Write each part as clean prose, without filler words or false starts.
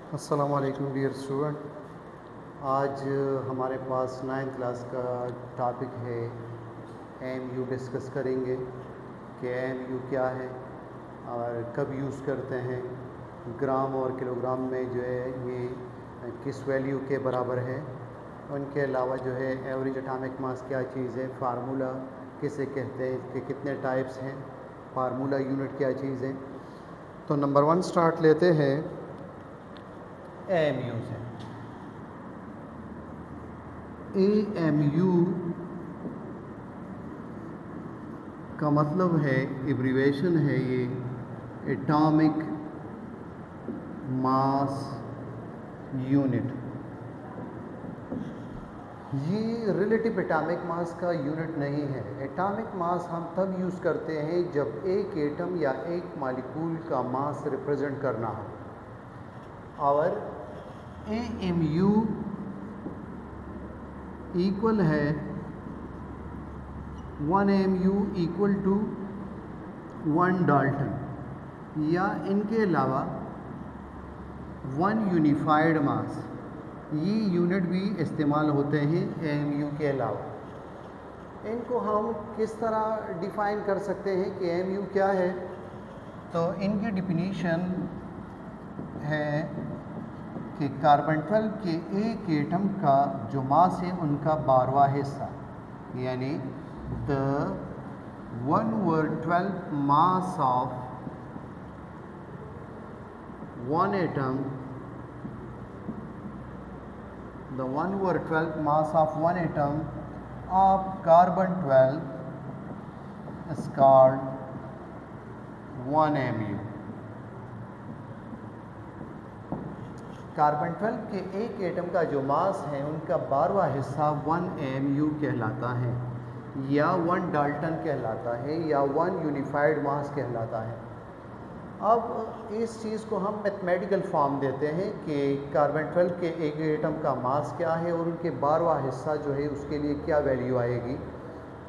अस्सलाम वालेकुम dear student. आज हमारे पास 9th क्लास का टॉपिक है एमयू डिस्कस करेंगे कि एमयू क्या है और कब यूज़ करते हैं, ग्राम और किलोग्राम में जो है ये किस वैल्यू के बराबर है। उनके अलावा जो है एवरेज एटॉमिक मास क्या चीज़ है, फार्मूला किसे कहते हैं, कि कितने टाइप्स हैं, फार्मूला यूनिट क्या चीज़ है। तो नंबर 1 स्टार्ट लेते हैं एमयू से। एएमयू का मतलब है, एब्रीवेशन है ये, एटॉमिक मास यूनिट। ये रिलेटिव एटॉमिक मास का यूनिट नहीं है। एटॉमिक मास हम तब यूज़ करते हैं जब एक एटम या एक मॉलिक्यूल का मास रिप्रेजेंट करना हो। और एएमयू इक्वल है 1 mu इक्वल टू 1 डाल्टन, या इनके अलावा 1 यूनिफाइड मास। ये यूनिट भी इस्तेमाल होते हैं एएमयू के अलावा। इनको हम किस तरह डिफ़ाइन कर सकते हैं कि एएमयू क्या है। तो इनकी डिफिनीशन है कि कार्बन 12 के एक एटम का जो मास है उनका 12वां हिस्सा, यानी the 1/12 mass of one atom, the 1/12 mass of one atom of carbon 12 is called 1 mu। Carbon 12 के एक एटम का जो मास है उनका 12वां हिस्सा 1 mu कहलाता है, या 1 डाल्टन कहलाता है, या 1 यूनिफाइड मास कहलाता है। अब इस चीज़ को हम मैथमेटिकल फॉर्म देते हैं कि कार्बन 12 के एक एटम का मास क्या है और उनके 12वां हिस्सा जो है उसके लिए क्या वैल्यू आएगी।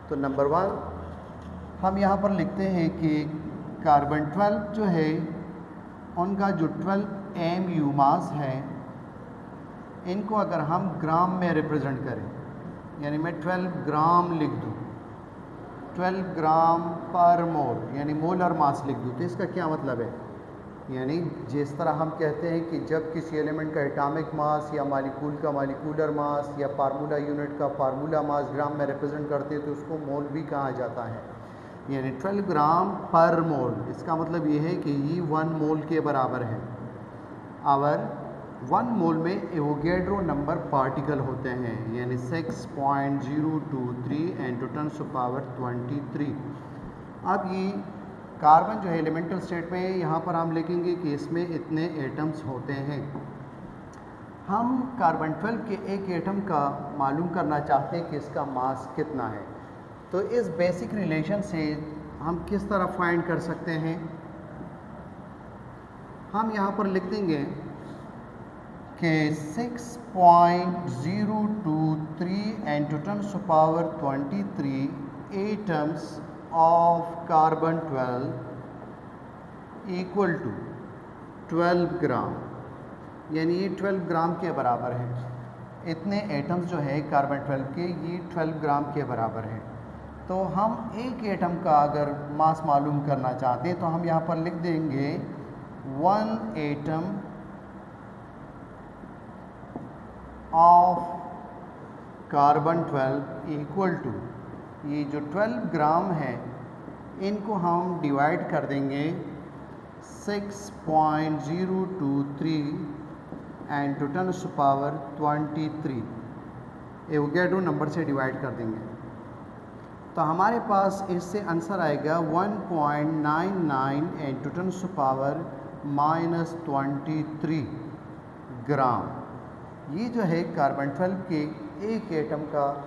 तो नंबर 1 हम यहाँ पर लिखते हैं कि कार्बन 12 जो है उनका जो 12 mu मास है, इनको अगर हम ग्राम में रिप्रेजेंट करें, यानी मैं 12 ग्राम लिख दूँ, 12 ग्राम पर मोल, यानी मोलर मास लिख दूँ, तो इसका क्या मतलब है। यानी जिस तरह हम कहते हैं कि जब किसी एलिमेंट का एटॉमिक मास या मॉलिक्यूल का मॉलिक्यूलर मास या फार्मूला यूनिट का फार्मूला मास ग्राम में रिप्रेजेंट करते हैं तो उसको मोल भी कहा जाता है, यानी 12 ग्राम पर मोल। इसका मतलब ये है कि ये 1 मोल के बराबर है। और 1 मोल में एवोगैड्रो नंबर पार्टिकल होते हैं, यानी 6.023 × 10⁻23। अब ये कार्बन जो है एलिमेंटल स्टेट में, यहाँ पर हम लिखेंगे कि इसमें इतने एटम्स होते हैं। हम कार्बन 12 के एक एटम का मालूम करना चाहते हैं कि इसका मास कितना है। तो इस बेसिक रिलेशन से हम किस तरह फाइंड कर सकते हैं। हम यहाँ पर लिख देंगे कि 6.023 × 10⁻23 atoms of carbon 12 equal to 12 gram, यानी ये 12 ग्राम के बराबर है। इतने एटम्स जो है कार्बन 12 के, ये 12 ग्राम के बराबर है। तो हम एक एटम का अगर मास मालूम करना चाहते हैं तो हम यहाँ पर लिख देंगे 1 atom of carbon 12 equal to, ये जो 12 ग्राम है इनको हम डिवाइड कर देंगे 6.023 × 10⁻23, एवोगैड्रो नंबर से डिवाइड कर देंगे। तो हमारे पास इससे आंसर आएगा 1.99 × 10⁻23 ग्राम। ये जो है कार्बन 12 के एक एटम का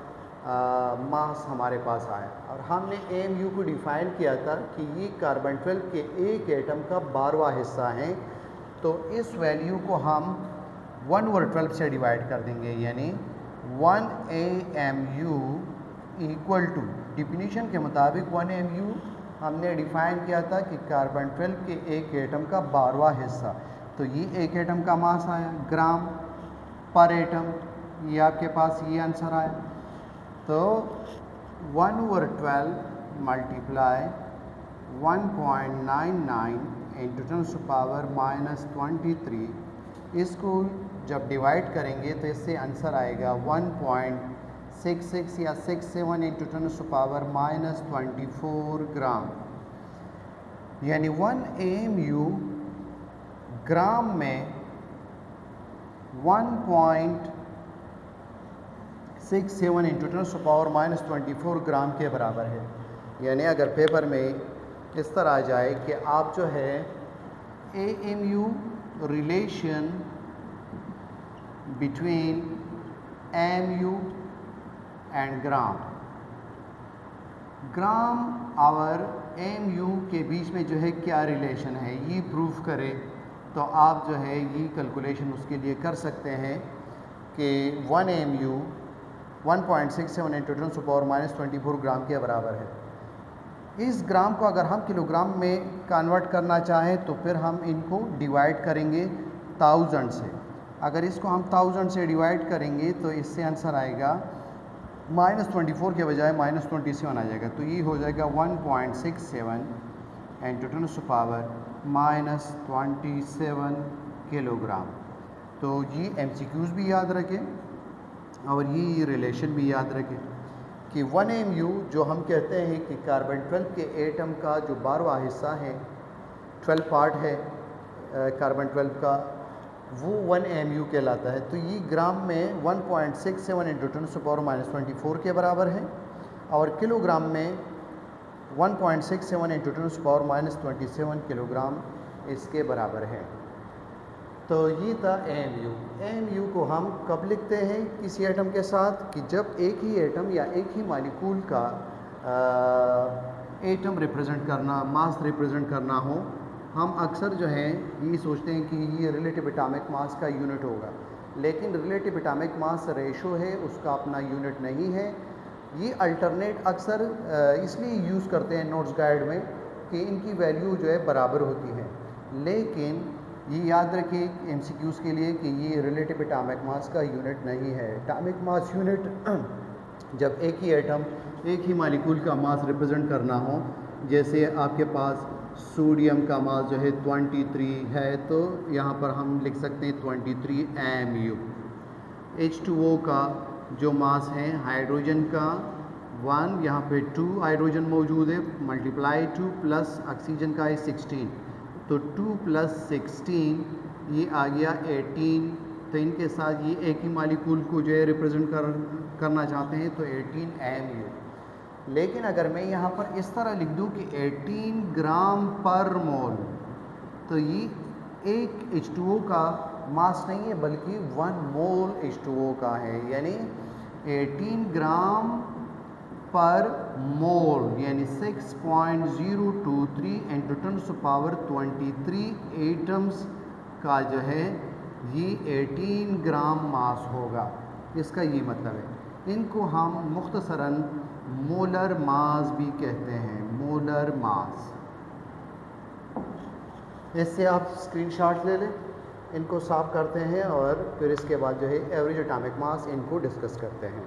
मास हमारे पास आया, और हमने एएमयू को डिफ़ाइन किया था कि ये कार्बन 12 के एक एटम का 12वां हिस्सा है। तो इस वैल्यू को हम 1/12 से डिवाइड कर देंगे, यानी 1 AMU इक्वल टू, डिफिनीशन के मुताबिक 1 AMU हमने डिफ़ाइन किया था कि कार्बन 12 के एक एटम का 12वां हिस्सा, तो ये एक एटम का मास आया ग्राम पर एटम, ये आपके पास ये आंसर आया। तो 1/12 मल्टीप्लाई 1.99 इंटू 10⁻⁻23, इसको जब डिवाइड करेंगे तो इससे आंसर आएगा 1.66 या 67 इंटू 10⁻⁻24 ग्राम। यानी 1 AMU ग्राम में 1.67 इंटू 10⁻⁻24 ग्राम के बराबर है। यानी अगर पेपर में इस तरह आ जाए कि आप जो है AMU relation between AMU and gram और AMU के बीच में जो है क्या रिलेशन है ये प्रूफ करे, तो आप जो है ये कैलकुलेशन उसके लिए कर सकते हैं कि 1 AMU 1.67 इंटू 10⁻⁻24 ग्राम के बराबर है। इस ग्राम को अगर हम किलोग्राम में कन्वर्ट करना चाहें तो फिर हम इनको डिवाइड करेंगे 1000 से। अगर इसको हम 1000 से डिवाइड करेंगे तो इससे आंसर आएगा -24 के बजाय -27 आ जाएगा। तो ये हो जाएगा 1.67 इंटू 10⁻⁻27 किलोग्राम। तो ये MCQs भी याद रखें और ये रिलेशन भी याद रखें कि 1 AMU जो हम कहते हैं कि कार्बन 12 के एटम का जो 12वां हिस्सा है, 12 पार्ट है कार्बन 12 का, वो 1 AMU कहलाता है। तो ये ग्राम में 1.67 इंटू 10⁻⁻24 के बराबर है और किलोग्राम में 1.67 इंटू 10⁻⁻27 किलोग्राम इसके बराबर है। तो ये था AMU। AMU को हम कब लिखते हैं किसी एटम के साथ कि जब एक ही एटम या एक ही मॉलिक्यूल का एटम रिप्रेजेंट करना, मास रिप्रेजेंट करना हो। हम अक्सर जो है ये सोचते हैं कि ये रिलेटिव एटॉमिक मास का यूनिट होगा, लेकिन रिलेटिव एटॉमिक मास रेशो है, उसका अपना यूनिट नहीं है। ये अल्टरनेट अक्सर इसलिए यूज़ करते हैं नोट्स गाइड में कि इनकी वैल्यू जो है बराबर होती है, लेकिन ये याद रखिए MCQs के लिए कि ये रिलेटिव एटॉमिक मास का यूनिट नहीं है। एटॉमिक मास यूनिट जब एक ही एटम, एक ही मॉलिक्यूल का मास रिप्रेजेंट करना हो, जैसे आपके पास सोडियम का मास जो है 23 है, तो यहाँ पर हम लिख सकते हैं 23 AMU। H2O का जो मास है हाइड्रोजन का 1, यहाँ पे 2 हाइड्रोजन मौजूद है, मल्टीप्लाई 2 प्लस ऑक्सीजन का है 16, तो 2 + 16 ये आ गया 18। तो इनके साथ ये एक ही मॉलिक्यूल को जो है रिप्रेजेंट करना चाहते हैं, तो 18 AMU। लेकिन अगर मैं यहाँ पर इस तरह लिख दूँ कि 18 ग्राम पर मोल, तो ये एक H2O का मास नहीं है बल्कि 1 मोल H2O का है, यानी 18 ग्राम पर मोल यानी 6.023 इंटू 10⁻23 एटम्स का जो है ये 18 ग्राम मास होगा। इसका ये मतलब है। इनको हम मुख्तसरन मोलर मास भी कहते हैं, मोलर मास। इससे आप स्क्रीनशॉट ले लें, इनको साफ करते हैं और फिर इसके बाद जो है एवरेज एटॉमिक मास इनको डिस्कस करते हैं।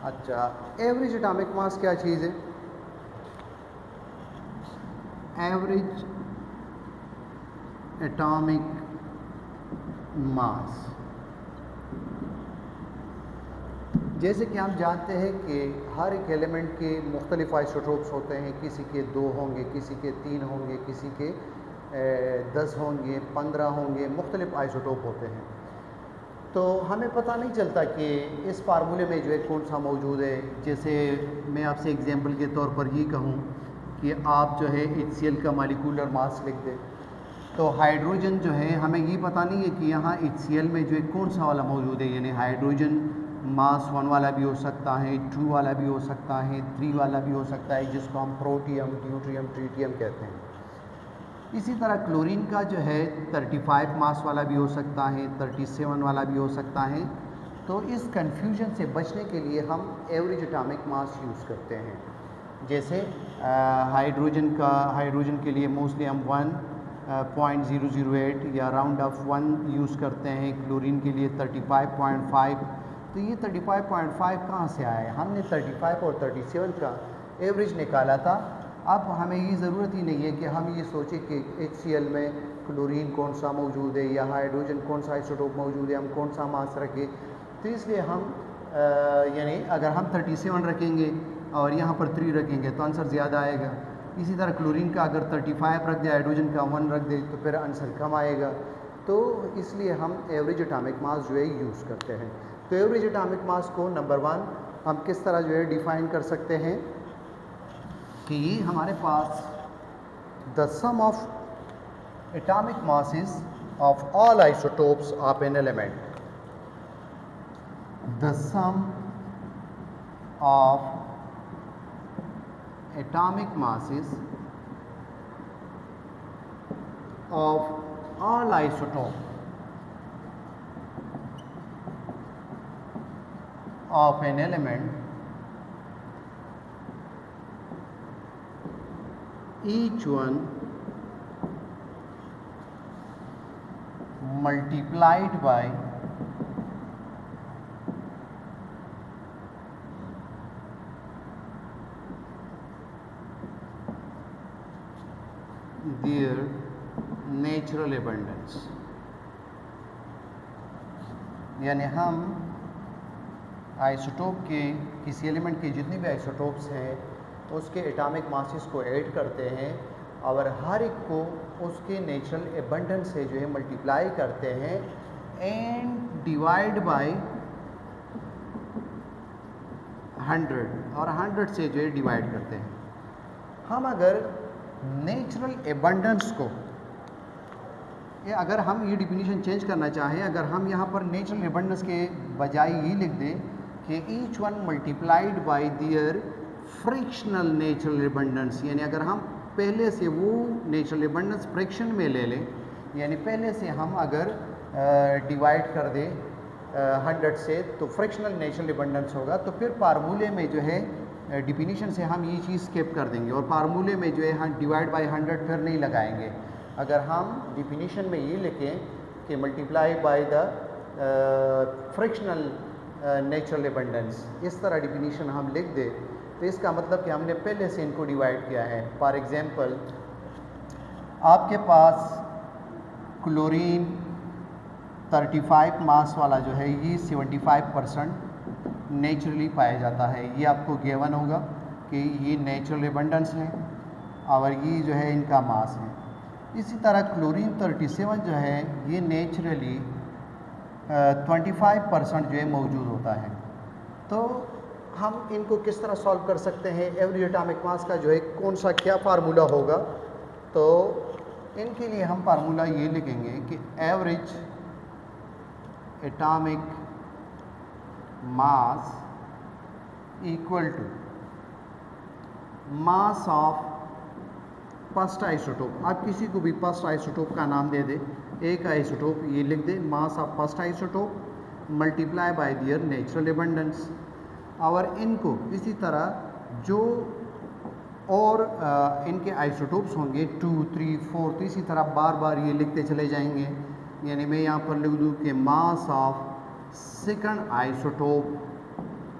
अच्छा, एवरेज एटॉमिक मास क्या चीज़ है? एवरेज एटॉमिक मास, जैसे कि हम जानते हैं कि हर एक एलिमेंट के मुख्तलिफ आइसोटोप्स होते हैं, किसी के 2 होंगे, किसी के 3 होंगे, किसी के 10 होंगे, 15 होंगे, मुख्तलिफ आइसोटोप होते हैं। तो हमें पता नहीं चलता कि इस फार्मूले में जो है कौन सा मौजूद है। जैसे मैं आपसे एग्जांपल के तौर पर ये कहूँ कि आप जो है HCl का मॉलिक्यूलर मास लिख दें, तो हाइड्रोजन जो है हमें ये पता नहीं है कि यहाँ HCl में जो है कौन सा वाला मौजूद है, यानी हाइड्रोजन मास 1 वाला भी हो सकता है, 2 वाला भी हो सकता है, 3 वाला भी हो सकता है, जिसको हम प्रोटियम, ड्यूट्रियम, ट्रीटियम कहते हैं। इसी तरह क्लोरीन का जो है 35 मास वाला भी हो सकता है, 37 वाला भी हो सकता है। तो इस कन्फ्यूजन से बचने के लिए हम एवरेज एटॉमिक मास यूज़ करते हैं। जैसे हाइड्रोजन के लिए मोस्टली हम 1.008 या राउंड ऑफ 1 यूज़ करते हैं। क्लोरीन के लिए 35.5। तो ये 35.5 कहाँ से आया है? हमने 35 और 37 का एवरेज निकाला था। अब हमें ये ज़रूरत ही नहीं है कि हम ये सोचें कि HCl में क्लोरीन कौन सा मौजूद है या हाइड्रोजन कौन सा आइसोटोप मौजूद है, हम कौन सा मास रखें। तो इसलिए हम यानी अगर हम 37 रखेंगे और यहाँ पर 3 रखेंगे तो आंसर ज़्यादा आएगा। इसी तरह क्लोरीन का अगर 35 रख दे, हाइड्रोजन का 1 रख दे, तो फिर आंसर कम आएगा। तो इसलिए हम एवरेज एटॉमिक मास जो है यूज़ करते हैं। तो एवरेज एटॉमिक मास को नंबर 1 हम किस तरह जो है डिफ़ाइन कर सकते हैं कि ये हमारे पास the sum of atomic masses of all isotopes of an element, the sum of atomic masses of all isotopes of an element, each one multiplied by their natural abundance। यानी हम आइसोटोप के किसी एलिमेंट के जितने भी isotopes हैं उसके atomic masses को ऐड करते हैं और हर एक को उसके नेचुरल एबंडेंस से जो है मल्टीप्लाई करते हैं एंड डिवाइड बाय 100 और 100 से जो है डिवाइड करते हैं। हम अगर नेचुरल एबंडेंस को अगर हम ये डिफिनीशन चेंज करना चाहें, अगर हम यहाँ पर नेचुरल एबंडेंस के बजाय ये लिख दें कि each one multiplied by their fractional natural abundance, यानी अगर हम पहले से वो नेचुरल एबंडेंस फ्रिक्शन में ले लें, यानी पहले से हम अगर डिवाइड कर दें 100 से तो फ्रिक्शनल नेचुरल एबंडेंस होगा। तो फिर फार्मूले में जो है डिफिनीशन से हम ये चीज़ स्किप कर देंगे और फार्मूले में जो है हम डिवाइड बाय 100 फिर नहीं लगाएंगे। अगर हम डिफिनीशन में ये लिखें कि multiply by the frictional natural abundance, इस तरह डिफिनीशन हम लिख दें तो इसका मतलब कि हमने पहले से इनको डिवाइड किया है। फॉर एग्जांपल आपके पास क्लोरीन 35 मास वाला जो है ये 75% नेचुरली पाया जाता है। ये आपको गिवन होगा कि ये नेचुरल एबंडेंस है और ये जो है इनका मास है। इसी तरह क्लोरीन 37 जो है ये नेचुरली 25% जो है मौजूद होता है। तो हम इनको किस तरह सॉल्व कर सकते हैं? एवरेज एटॉमिक मास का जो है कौन सा क्या फार्मूला होगा? तो इनके लिए हम फार्मूला ये लिखेंगे कि average atomic mass equal to mass of first isotope. आप किसी को भी फर्स्ट आइसोटोप का नाम दे दे, एक आइसोटोप ये लिख दे mass of first isotope multiply by their natural abundance. और इनको इसी तरह जो और इनके आइसोटोप्स होंगे 2, 3, 4, तो इसी तरह बार बार ये लिखते चले जाएंगे। यानी मैं यहाँ पर लिख दूँ कि मास ऑफ सेकंड आइसोटोप।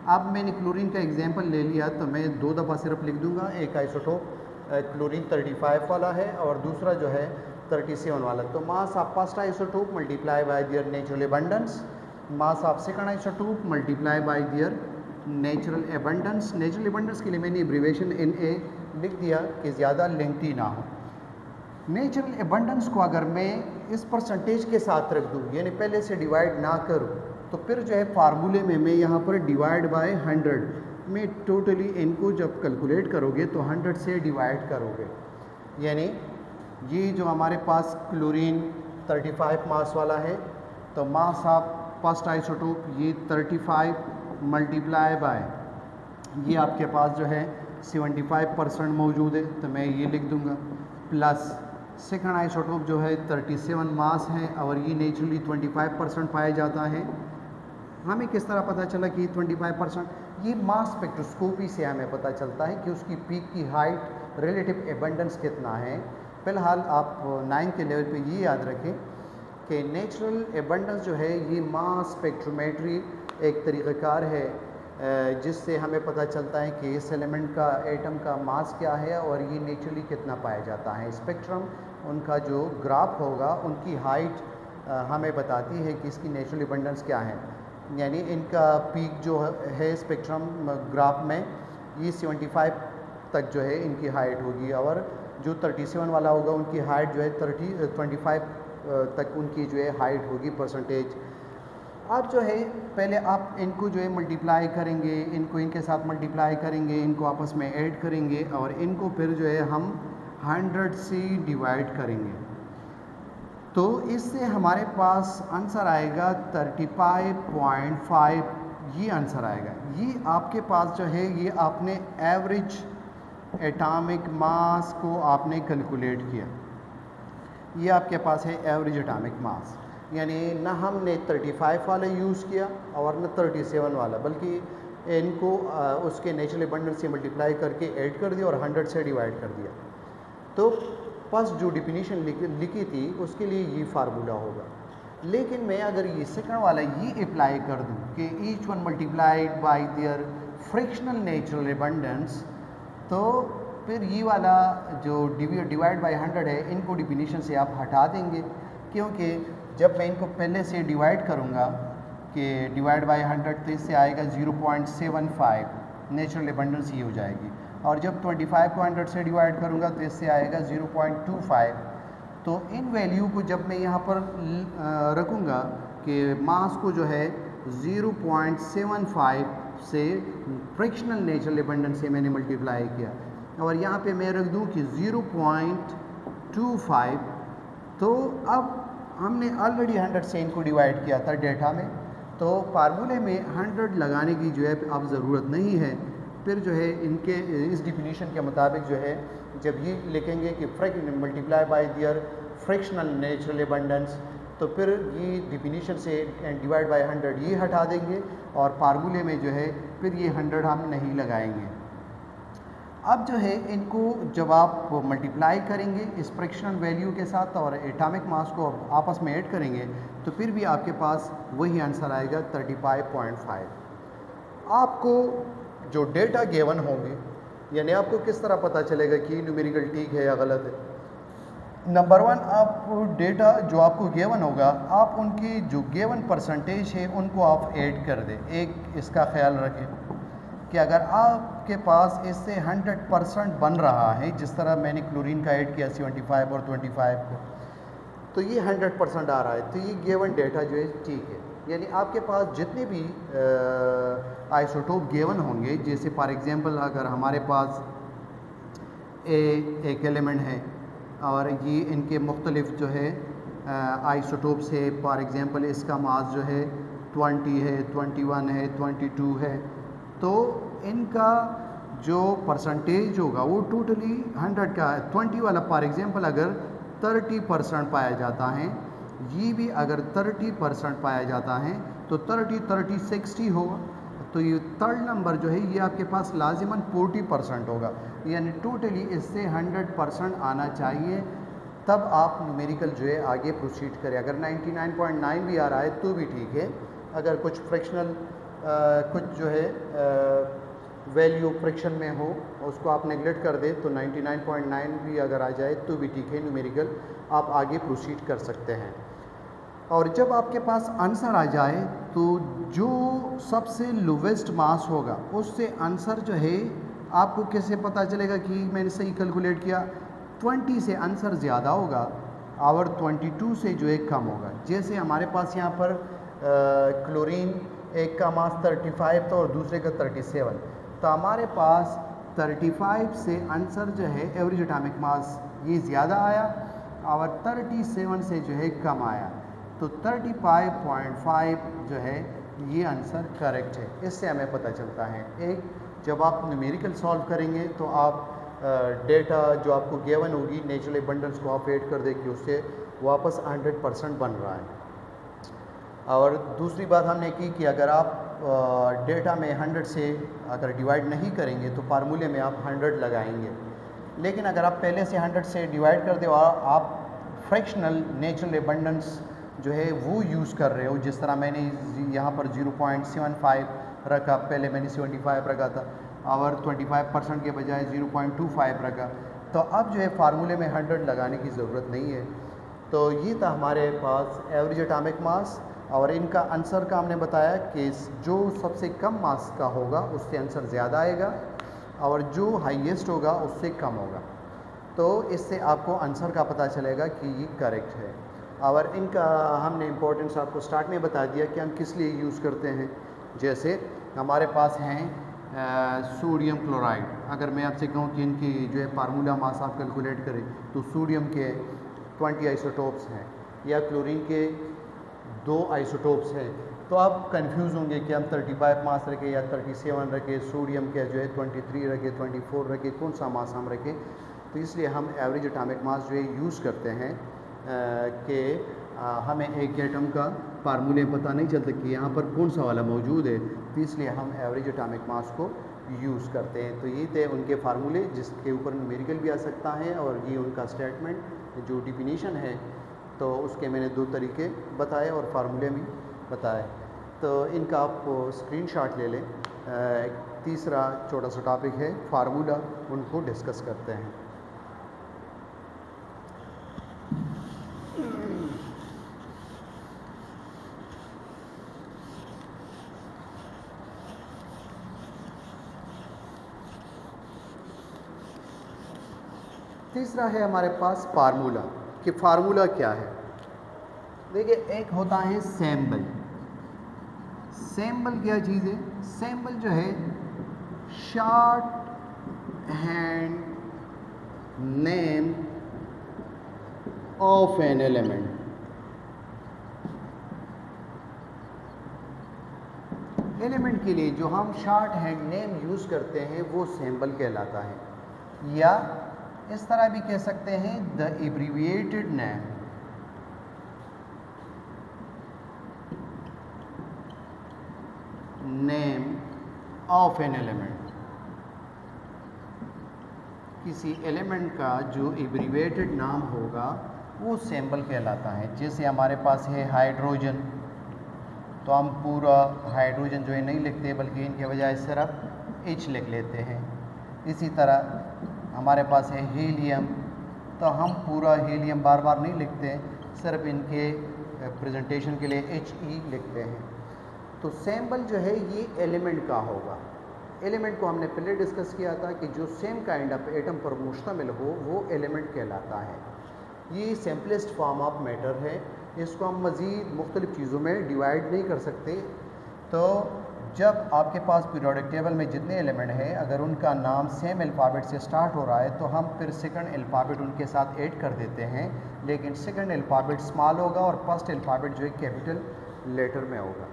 अब मैंने क्लोरीन का एग्जांपल ले लिया तो मैं 2 दफ़ा सिर्फ लिख दूंगा। एक आइसोटोप क्लोरीन 35 वाला है और दूसरा जो है 37 वाला। तो mass of first isotope multiply by their natural abundance, mass of second isotope multiply by their natural abundance. Natural abundance के लिए मैंने एब्रीविएशन NA लिख दिया कि ज़्यादा लेंथी ना हो। नेचुरल एबंडेंस को अगर मैं इस परसेंटेज के साथ रख दूँ, यानी पहले से डिवाइड ना करूँ, तो फिर जो है फार्मूले में मैं यहाँ पर डिवाइड बाय 100 में टोटली इनको जब कैलकुलेट करोगे तो 100 से डिवाइड करोगे। यानी ये जो हमारे पास क्लोरीन 35 मास वाला है तो मास ऑफ फर्स्ट आइसोटोप ये 35 मल्टीप्लाई बाय, ये आपके पास जो है 75% मौजूद है तो मैं ये लिख दूंगा, प्लस सेकंड आइसोटोप जो है 37 मास है और ये नेचुरली 25% पाया जाता है। हमें किस तरह पता चला कि 25%? ये मास स्पेक्ट्रोस्कोपी से हमें पता चलता है कि उसकी पीक की हाइट रिलेटिव एबंडेंस कितना है। फ़िलहाल आप 9 के लेवल पे ये याद रखें कि नेचुरल एबंडेंस जो है ये मास स्पेक्ट्रोमेट्री एक तरीक़ाकार है जिससे हमें पता चलता है कि इस एलिमेंट का एटम का मास क्या है और ये नेचुरली कितना पाया जाता है। स्पेक्ट्रम उनका जो ग्राफ होगा उनकी हाइट हमें बताती है कि इसकी नेचुरल एबंडेंस क्या है, यानी इनका पीक जो है स्पेक्ट्रम ग्राफ में ये 75 तक जो है इनकी हाइट होगी और जो 37 वाला होगा उनकी हाइट जो है 25 तक उनकी जो है हाइट होगी परसेंटेज। अब जो है पहले आप इनको जो है मल्टीप्लाई करेंगे, इनको इनके साथ मल्टीप्लाई करेंगे, इनको आपस में ऐड करेंगे और इनको फिर जो है हम 100 से डिवाइड करेंगे तो इससे हमारे पास आंसर आएगा 35.5। ये आंसर आएगा। ये आपके पास जो है ये आपने एवरेज एटॉमिक मास को आपने कैलकुलेट किया, ये आपके पास है एवरेज एटॉमिक मास, यानी ना हमने 35 वाला यूज़ किया और न 37 वाला, बल्कि इनको उसके नेचुरल एबंडेंस से मल्टीप्लाई करके ऐड कर दिया और 100 से डिवाइड कर दिया। तो फर्स्ट जो डिफिनीशन लिखी थी उसके लिए ये फार्मूला होगा। लेकिन मैं अगर ये सेकंड वाला ये अप्लाई कर दूं कि each one multiplied bye there frictional natural abundance, तो फिर ये वाला जो डिवाइड बाय 100 है इनको डिफिनीशन से आप हटा देंगे, क्योंकि जब मैं इनको पहले से डिवाइड करूँगा कि डिवाइड बाय 100 तो इससे आएगा 0.75, नेचुरल एबंडेंस ये हो जाएगी, और जब 25 को 100 से डिवाइड करूँगा तो इससे आएगा 0.25। तो इन वैल्यू को जब मैं यहाँ पर रखूँगा कि मास को जो है 0.75 से फ्रिक्शनल नेचुरल एबंडेंस से मैंने मल्टीप्लाई किया और यहाँ पे मैं रख दूँ कि 0.25, तो अब हमने ऑलरेडी 100 से इनको डिवाइड किया था डेटा में, तो फार्मूले में 100 लगाने की जो है अब ज़रूरत नहीं है। फिर जो है इनके इस डिफिनीशन के मुताबिक जो है जब ये लिखेंगे कि multiply by their fractional natural abundance, तो फिर ये डिफिनीशन से डिवाइड बाय 100 ये हटा देंगे और फार्मूले में जो है फिर ये 100 हम नहीं लगाएंगे। अब जो है इनको जब आप मल्टीप्लाई करेंगे इस फ्रिक्शनल वैल्यू के साथ और एटॉमिक मास को आपस में ऐड करेंगे तो फिर भी आपके पास वही आंसर आएगा 35.5। आपको जो डेटा गिवन होंगे, यानी आपको किस तरह पता चलेगा कि न्यूमेरिकल ठीक है या गलत है? नंबर 1, आप डेटा जो आपको गिवन होगा आप उनकी जो गिवन परसेंटेज है उनको आप ऐड कर दें। एक इसका ख्याल रखें कि अगर आपके पास इससे 100% बन रहा है, जिस तरह मैंने क्लोरीन का ऐड किया 75 और 25 को, तो ये 100% आ रहा है, तो ये गिवन डेटा जो है ठीक है। यानी आपके पास जितने भी आइसोटोप गिवन होंगे, जैसे फॉर एग्जांपल अगर हमारे पास एक एलिमेंट है और ये इनके मुख्तलिफ जो है आइसोटोप्स है, फॉर एग्जांपल इसका मास जो है 20 है, 21 है, 22 है, तो इनका जो परसेंटेज होगा वो टोटली 100 का है। 20 वाला फॉर एग्जांपल अगर 30% पाया जाता है, ये भी अगर 30% पाया जाता है तो 30, 60 होगा, तो ये थर्ड नंबर जो है ये आपके पास लाजिमन 40% होगा, यानी टोटली इससे 100% आना चाहिए, तब आप न्यूमेरिकल जो है आगे प्रोसीड करें। अगर 99.9 भी आ रहा है तो भी ठीक है, अगर कुछ फ्रिक्शनल कुछ जो है वैल्यू फ्रिक्शन में हो उसको आप नेगलेक्ट कर दें तो 99.9 भी अगर आ जाए तो भी ठीक है, न्यूमेरिकल आप आगे प्रोसीड कर सकते हैं। और जब आपके पास आंसर आ जाए तो जो सबसे लोवेस्ट मास होगा उससे आंसर जो है आपको कैसे पता चलेगा कि मैंने सही कैलकुलेट किया? 20 से आंसर ज़्यादा होगा और 22 से जो है कम होगा। जैसे हमारे पास यहाँ पर क्लोरीन एक का मास 35 था और दूसरे का 37, तो हमारे पास 35 से आंसर जो है एवरेज एटॉमिक मास ये ज़्यादा आया और 37 से जो है कम आया, तो 35.5 जो है ये आंसर करेक्ट है। इससे हमें पता चलता है, एक जब आप न्यूमेरिकल सॉल्व करेंगे तो आप डेटा जो आपको गिवन होगी नेचुरल एबंडेंस को आप ऐड कर देंगे, उससे वापस 100% बन रहा है। और दूसरी बात हमने की कि अगर आप डेटा में 100 से अगर डिवाइड नहीं करेंगे तो फार्मूले में आप 100 लगाएंगे, लेकिन अगर आप पहले से 100 से डिवाइड कर दे और आप फ्रैक्शनल नेचुरल एबंडेंस जो है वो यूज़ कर रहे हो, जिस तरह मैंने यहाँ पर 0.75 रखा, पहले मैंने 75 रखा था और 25% के बजाय 0.25 रखा, तो अब जो है फार्मूले में 100 लगाने की ज़रूरत नहीं है। तो ये था हमारे पास एवरेज एटॉमिक मास, और इनका आंसर का हमने बताया कि जो सबसे कम मास का होगा उससे आंसर ज़्यादा आएगा और जो हाईएस्ट होगा उससे कम होगा। तो इससे आपको आंसर का पता चलेगा कि ये करेक्ट है। और इनका हमने इम्पोर्टेंस आपको स्टार्ट में बता दिया कि हम किस लिए यूज़ करते हैं। जैसे हमारे पास हैं सोडियम क्लोराइड, अगर मैं आपसे कहूँ कि इनकी जो है फार्मूला मास आप कैलकुलेट करें तो सोडियम के 20 आइसोटोप्स हैं या क्लोरीन के 2 आइसोटोप्स हैं, तो आप कंफ्यूज होंगे कि हम 35 मास रखें या 37 रखें, सोडियम के जो है 23 रखें, 24 रखें, कौन सा मास हम रखें। तो इसलिए हम एवरेज एटॉमिक मास जो है यूज़ करते हैं कि हमें एक एटम का फार्मूले पता नहीं चलता कि यहाँ पर कौन सा वाला मौजूद है, तो इसलिए हम एवरेज एटॉमिक मास को यूज़ करते हैं। तो ये थे उनके फार्मूले जिसके ऊपर न्यूमेरिकल भी आ सकता है, और ये उनका स्टेटमेंट जो डिफिनीशन है, तो उसके मैंने 2 तरीके बताए और फार्मूले भी बताए। तो इनका आप स्क्रीनशॉट ले लें। तीसरा छोटा सा टॉपिक है फार्मूला, उनको डिस्कस करते हैं। तीसरा है हमारे पास फार्मूला, कि फार्मूला क्या है। देखिए, एक होता है सैम्बल। सैम्बल क्या चीज़ है? सैम्बल जो है short hand name of an element. Element के लिए जो हम शॉर्ट हैंड नेम यूज़ करते हैं वो सैम्बल कहलाता है, या इस तरह भी कह सकते हैं the abbreviated name of an element. किसी एलिमेंट का जो एब्रिविएटेड नाम होगा वो सैम्बल कहलाता है। जैसे हमारे पास है हाइड्रोजन, तो हम पूरा हाइड्रोजन जो है नहीं लिखते, बल्कि इनके बजाय सिर्फ H लिख लेते हैं। इसी तरह हमारे पास है हीलियम, तो हम पूरा हीलियम बार बार नहीं लिखते, सिर्फ इनके प्रेजेंटेशन के लिए HE लिखते हैं। तो सैम्बल जो है ये एलिमेंट का होगा। एलिमेंट को हमने पहले डिस्कस किया था कि जो सेम काइंड ऑफ एटम पर मुश्तमिल हो वो एलिमेंट कहलाता है। ये सिंपलेस्ट फॉर्म ऑफ मैटर है, इसको हम मज़ीद मुख्तलिफ़ चीज़ों में डिवाइड नहीं कर सकते। तो जब आपके पास पीरियोडिक टेबल में जितने एलिमेंट हैं, अगर उनका नाम सेम अल्फ़ाबेट से स्टार्ट हो रहा है तो हम फिर सेकंड अल्फ़ाबेट उनके साथ ऐड कर देते हैं, लेकिन सेकंड अल्फ़ाबेट स्मॉल होगा और फर्स्ट अल्फ़ाबेट जो है कैपिटल लेटर में होगा।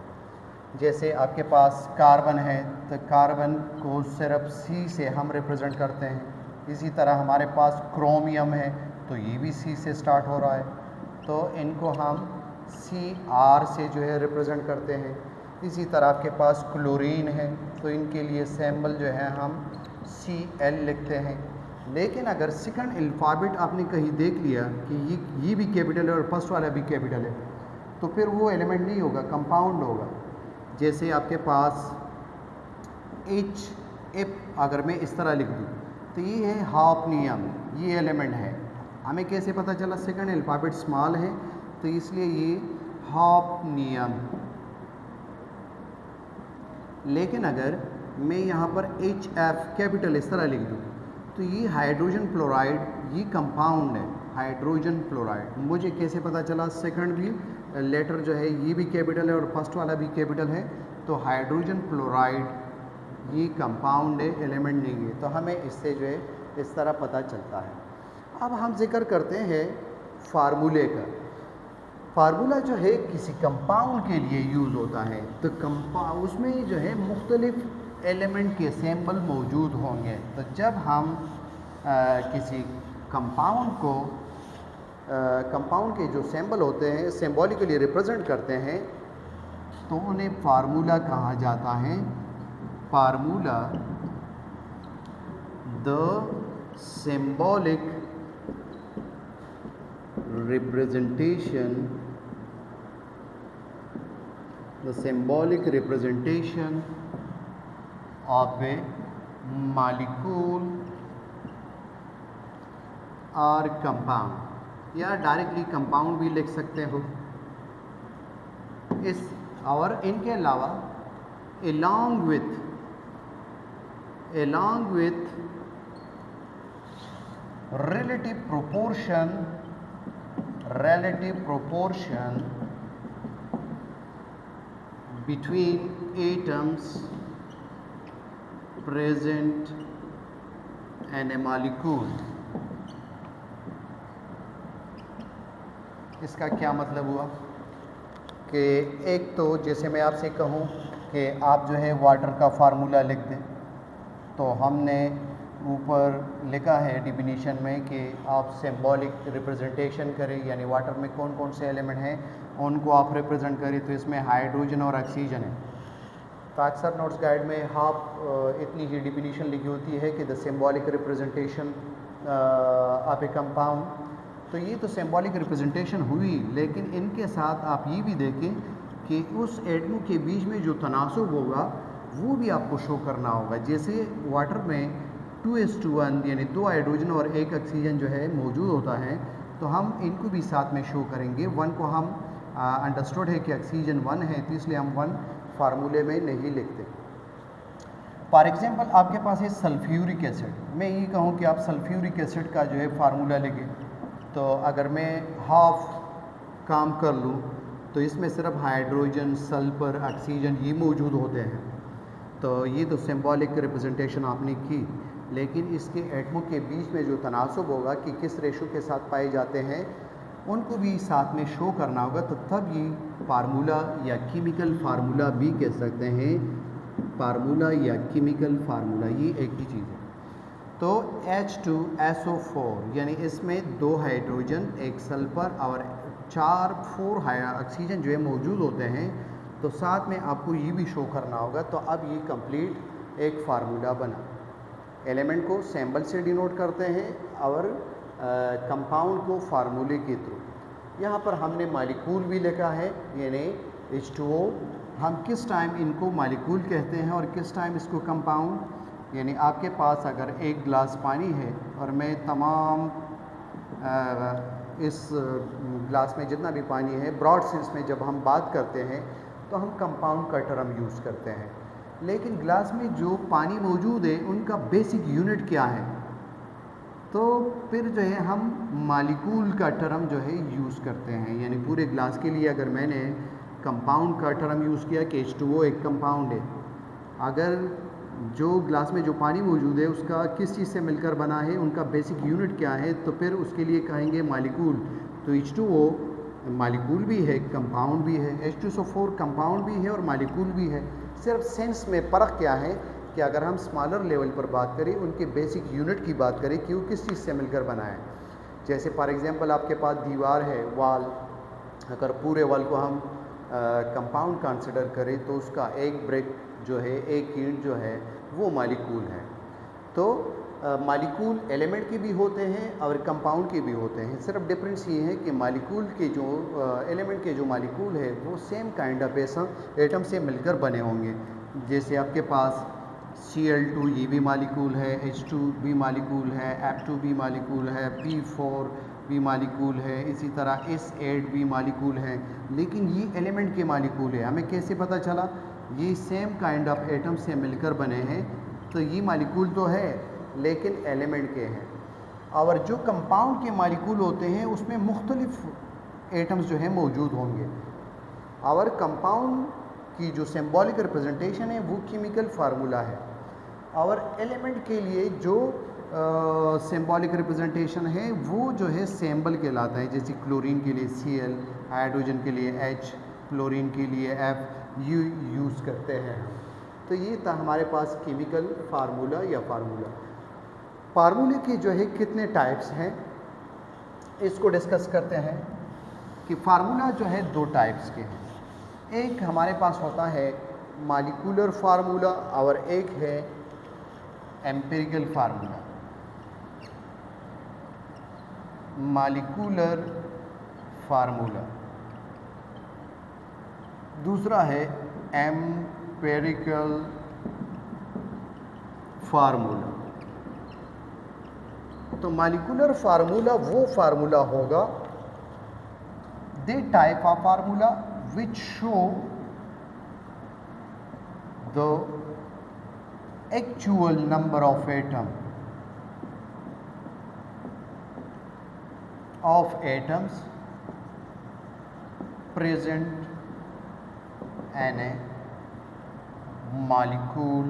जैसे आपके पास कार्बन है, तो कार्बन को सिर्फ C से हम रिप्रेजेंट करते हैं। इसी तरह हमारे पास क्रोमियम है, तो ये भी C से स्टार्ट हो रहा है, तो इनको हम CR से जो है रिप्रेजेंट करते हैं। इसी तरह आपके पास क्लोरीन है, तो इनके लिए सैम्बल जो है हम Cl लिखते हैं। लेकिन अगर सेकंड अल्फ़ाबेट आपने कहीं देख लिया कि ये भी कैपिटल है और फर्स्ट वाला भी कैपिटल है, तो फिर वो एलिमेंट नहीं होगा, कंपाउंड होगा। जैसे आपके पास HF अगर मैं इस तरह लिख दूँ, तो ये है हाफनियम, ये एलिमेंट है। हमें कैसे पता चला? सेकंड अल्फ़ाबेट स्मॉल है, तो इसलिए ये हाफनियम। लेकिन अगर मैं यहाँ पर HF कैपिटल इस तरह लिख दूँ, तो ये हाइड्रोजन फ्लोराइड, ये कंपाउंड है हाइड्रोजन फ्लोराइड। मुझे कैसे पता चला? सेकंड भी लेटर जो है ये भी कैपिटल है और फर्स्ट वाला भी कैपिटल है, तो हाइड्रोजन फ्लोराइड ये कंपाउंड है, एलिमेंट नहीं है। तो हमें इससे जो है इस तरह पता चलता है। अब हम जिक्र करते हैं फार्मूले का। फार्मूला जो है किसी कंपाउंड के लिए यूज़ होता है, तो उसमें जो है मुख्तलिफ एलिमेंट के सिंबल मौजूद होंगे। तो जब हम किसी कंपाउंड के जो सिंबल होते हैं सिंबॉलिकली रिप्रेजेंट करते हैं, तो उन्हें फार्मूला कहा जाता है। Formula the symbolic representation of a molecule और कंपाउंड, या डायरेक्टली कंपाउंड भी लिख सकते हो इस। और इनके अलावा along with relative proportion between atoms present in a molecule। इसका क्या मतलब हुआ कि एक तो जैसे मैं आपसे कहूँ कि आप जो है वाटर का फार्मूला लिख दें, तो हमने ऊपर लिखा है डिफिनीशन में कि आप सिंबॉलिक रिप्रेजेंटेशन करें, यानी वाटर में कौन कौन से एलिमेंट हैं उनको आप रिप्रेजेंट करें। तो इसमें हाइड्रोजन और ऑक्सीजन है। तो अक्सर नोट्स गाइड में इतनी ही डिफिनीशन लिखी होती है कि the symbolic representation of A compound. तो ये तो सिंबॉलिक रिप्रेजेंटेशन हुई, लेकिन इनके साथ आप ये भी देखें कि उस एटमों के बीच में जो तनासुब होगा वो भी आपको शो करना होगा। जैसे वाटर में 2:1 यानी 2 हाइड्रोजन और 1 ऑक्सीजन जो है मौजूद होता है, तो हम इनको भी साथ में शो करेंगे। 1 को हम अंडरस्टूड है कि ऑक्सीजन 1 है, तो इसलिए हम 1 फार्मूले में नहीं लिखते। फॉर एग्जांपल आपके पास है सल्फ्यूरिक एसिड। मैं ये कहूँ कि आप सल्फ्यूरिक एसिड का जो है फार्मूला लिखें, तो अगर मैं हाफ काम कर लूँ तो इसमें सिर्फ हाइड्रोजन, सल्फर, ऑक्सीजन ये मौजूद होते हैं। तो ये तो सिंबॉलिक रिप्रेजेंटेशन आपने की, लेकिन इसके एटमों के बीच में जो तनासुब होगा कि किस रेशो के साथ पाए जाते हैं उनको भी साथ में शो करना होगा। तो तब ये फार्मूला या केमिकल फार्मूला भी कह सकते हैं। फार्मूला या केमिकल फार्मूला ये एक ही चीज़ है। तो H2SO4 यानी इसमें 2 हाइड्रोजन, 1 सल्फर और 4 ऑक्सीजन जो है मौजूद होते हैं। तो साथ में आपको ये भी शो करना होगा। तो अब ये कंप्लीट एक फार्मूला बना। एलिमेंट को सिंबल से डिनोट करते हैं और कंपाउंड को फार्मूले के थ्रू। यहाँ पर हमने मॉलिक्यूल भी लिखा है, यानी H2O। हम किस टाइम इनको मॉलिक्यूल कहते हैं और किस टाइम इसको कंपाउंड। यानी आपके पास अगर एक गिलास पानी है और मैं तमाम इस गिलास में जितना भी पानी है, ब्रॉड सेंस में जब हम बात करते हैं तो हम कंपाउंड का टर्म यूज़ करते हैं। लेकिन गिलास में जो पानी मौजूद है उनका बेसिक यूनिट क्या है, तो फिर जो है हम मॉलिक्यूल का टर्म जो है यूज़ करते हैं। यानी पूरे गिलास के लिए अगर मैंने कंपाउंड का टर्म यूज़ किया कि H2O एक कंपाउंड है, अगर जो गिलास में जो पानी मौजूद है उसका किस चीज़ से मिलकर बना है, उनका बेसिक यूनिट क्या है, तो फिर उसके लिए कहेंगे मॉलिक्यूल। तो H2O मॉलिक्यूल भी है, कंपाउंड भी है। H2SO4 कंपाउंड भी है और मॉलिक्यूल भी है। सिर्फ सेंस में फ़र्क क्या है कि अगर हम स्मॉलर लेवल पर बात करें, उनके बेसिक यूनिट की बात करें कि वो किस चीज़ से मिलकर बना है। जैसे फॉर एग्जांपल आपके पास दीवार है, वॉल, अगर पूरे वॉल को हम कंपाउंड कंसिडर करें तो उसका एक ब्रिक जो है, एक ईंट जो है, वो मॉलिक्यूल है। तो मॉलिक्यूल एलिमेंट के भी होते हैं और कंपाउंड के भी होते हैं। सिर्फ डिफरेंस ये है कि मॉलिक्यूल के जो एलिमेंट के जो मॉलिक्यूल है वो सेम काइंड ऑफ एटम से मिलकर बने होंगे। जैसे आपके पास Cl2 ये भी मॉलिक्यूल है, H2 भी मॉलिक्यूल है, F2 भी मॉलिक्यूल है, P4 भी मॉलिक्यूल है, इसी तरह S8 भी मॉलिक्यूल है। लेकिन ये एलिमेंट के मॉलिक्यूल है। हमें कैसे पता चला? ये सेम काइंड ऑफ एटम से मिलकर बने हैं। तो ये मॉलिक्यूल तो है लेकिन एलिमेंट के हैं। और जो कंपाउंड के मॉलिक्यूल होते हैं उसमें मुख्तलिफ एटम्स जो है मौजूद होंगे। और कंपाउंड की जो सिंबॉलिक रिप्रेजेंटेशन है वो केमिकल फार्मूला है। और एलिमेंट के लिए जो सिंबॉलिक रिप्रेजेंटेशन है वो जो है सिंबल कहलाता है, जैसे क्लोरीन के लिए Cl, हाइड्रोजन के लिए H, क्लोरीन के लिए F, यू यूज़ करते हैं। तो ये था हमारे पास केमिकल फार्मूला या फार्मूले के जो है कितने टाइप्स हैं इसको डिस्कस करते हैं कि फार्मूला जो है दो टाइप्स के हैं। एक हमारे पास होता है मॉलिक्यूलर फार्मूला और एक है एम्पिरिकल फार्मूला। मॉलिक्यूलर फार्मूला, दूसरा है एम्पिरिकल फार्मूला। तो मॉलिक्यूलर फार्मूला वो फार्मूला होगा, the type of formula which show the actual number of atom atoms present in a molecule।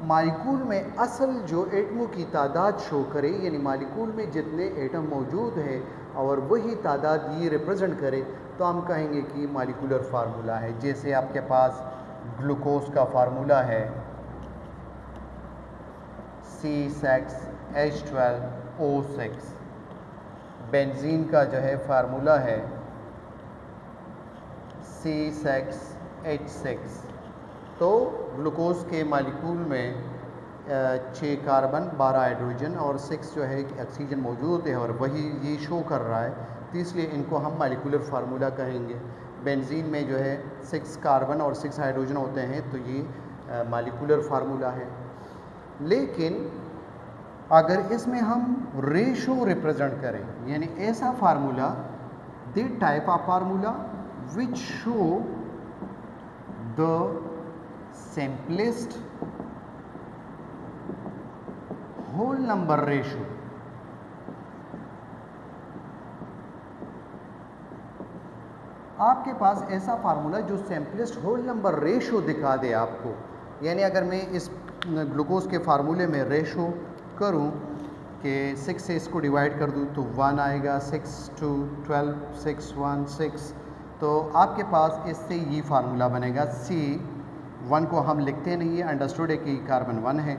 Molecule में असल जो एटमों की तादाद शो करे, यानी मॉलिक्यूल में जितने एटम मौजूद हैं और वही तादाद ये रिप्रेजेंट करे, तो हम कहेंगे कि मॉलिक्यूलर फार्मूला है। जैसे आपके पास ग्लूकोज का फार्मूला है C6H12O6, बेंजीन का जो है फार्मूला है C6H6। तो ग्लूकोज के मालिक्यूल में 6 कार्बन 12 हाइड्रोजन और 6 जो है ऑक्सीजन मौजूद है और वही ये शो कर रहा है, तो इसलिए इनको हम मॉलिक्यूलर फार्मूला कहेंगे। बेंजीन में जो है 6 कार्बन और 6 हाइड्रोजन होते हैं, तो ये मॉलिक्यूलर फार्मूला है। लेकिन अगर इसमें हम रेशो रिप्रेजेंट करें, यानी ऐसा formula, the type of formula which show the simplest whole number ratio, आपके पास ऐसा फार्मूला जो सिंपलेस्ट होल नंबर रेशो दिखा दे आपको। यानी अगर मैं इस ग्लूकोज के फार्मूले में रेशो करूं कि 6 से इसको डिवाइड कर दूं तो 1 आएगा, 6 to 12 6 1 6, तो आपके पास इससे ये फार्मूला बनेगा। C1 को हम लिखते नहीं है, अंडरस्टूड है कि कार्बन 1 है।